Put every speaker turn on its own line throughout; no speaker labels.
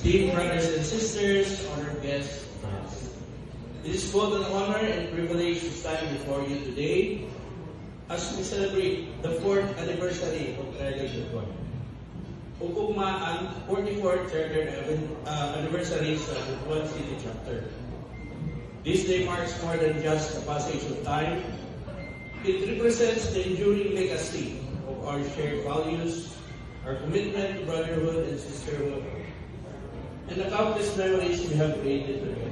Esteemed brothers and sisters, honored guests, friends. It is both an honor and privilege to stand before you today as we celebrate the 4th anniversary of Charter Luzon. Ugma ang 44th Charter anniversary sa Butuan City Chapter. This day marks more than just a passage of time. It represents the enduring legacy of our shared values, our commitment to brotherhood and sisterhood, and the countless memories we have created together.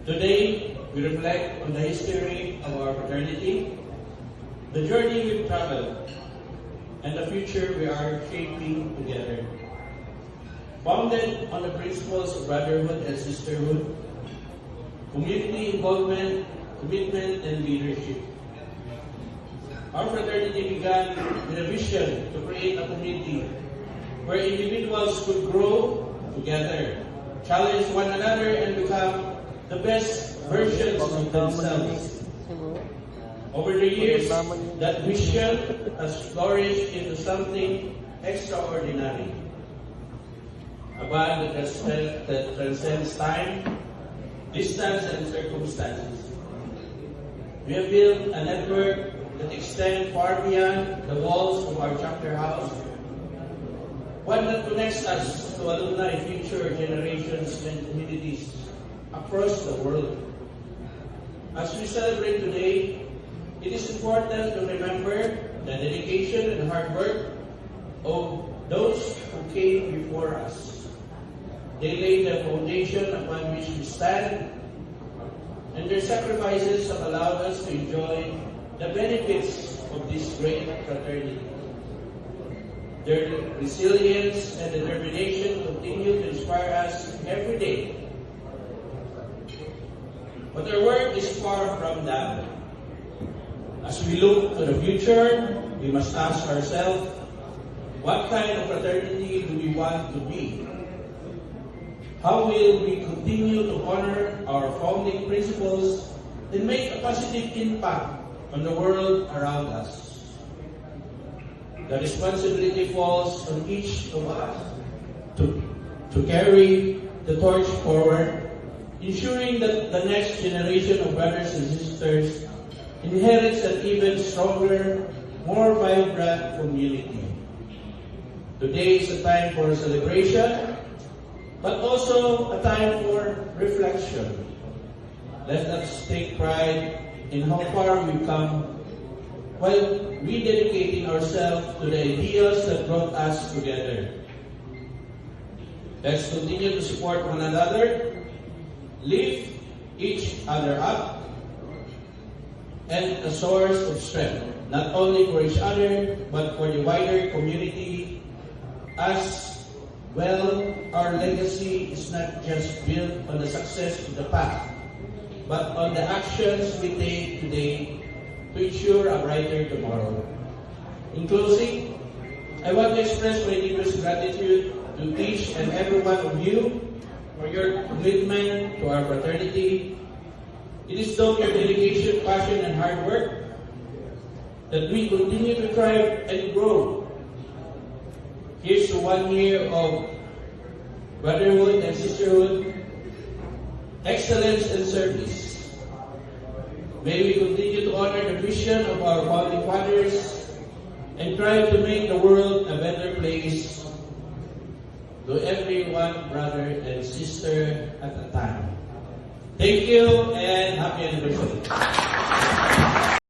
Today, we reflect on the history of our fraternity, the journey we've traveled, and the future we are shaping together. Founded on the principles of brotherhood and sisterhood, community involvement, commitment, and leadership. Our fraternity began with a vision to create a community where individuals could grow together, challenge one another, and become the best versions of themselves. Over the years, that vision has flourished into something extraordinary. A bond that transcends time, distance, and circumstances. We have built a network that extends far beyond the walls of our chapter house, one that connects us to alumni, future generations, and communities across the world. As we celebrate today, it is important to remember the dedication and hard work of those who came before us. They laid the foundation upon which we stand, and their sacrifices have allowed us to enjoy the benefits of this great fraternity. Their resilience and determination continue to inspire us every day. But our work is far from done. As we look to the future, we must ask ourselves, what kind of fraternity do we want to be? How will we continue to honor our founding principles and make a positive impact on the world around us? The responsibility falls on each of us to carry the torch forward, ensuring that the next generation of brothers and sisters inherits an even stronger, more vibrant community. Today is a time for celebration, but also a time for reflection. Let us take pride in how far we've come while rededicating ourselves to the ideals that brought us together. Let's continue to support one another, lift each other up, and a source of strength, not only for each other, but for the wider community. As well, our legacy is not just built on the success of the past, but on the actions we take today to ensure a brighter tomorrow. In closing, I want to express my deepest gratitude to each and every one of you for your commitment to our fraternity. It is through your dedication, passion, and hard work that we continue to thrive and grow. Here's to 1 year of brotherhood and sisterhood, excellence and service. May we continue to honor the vision of our founding fathers and try to make the world a better place to everyone, brother and sister at a time. Thank you and happy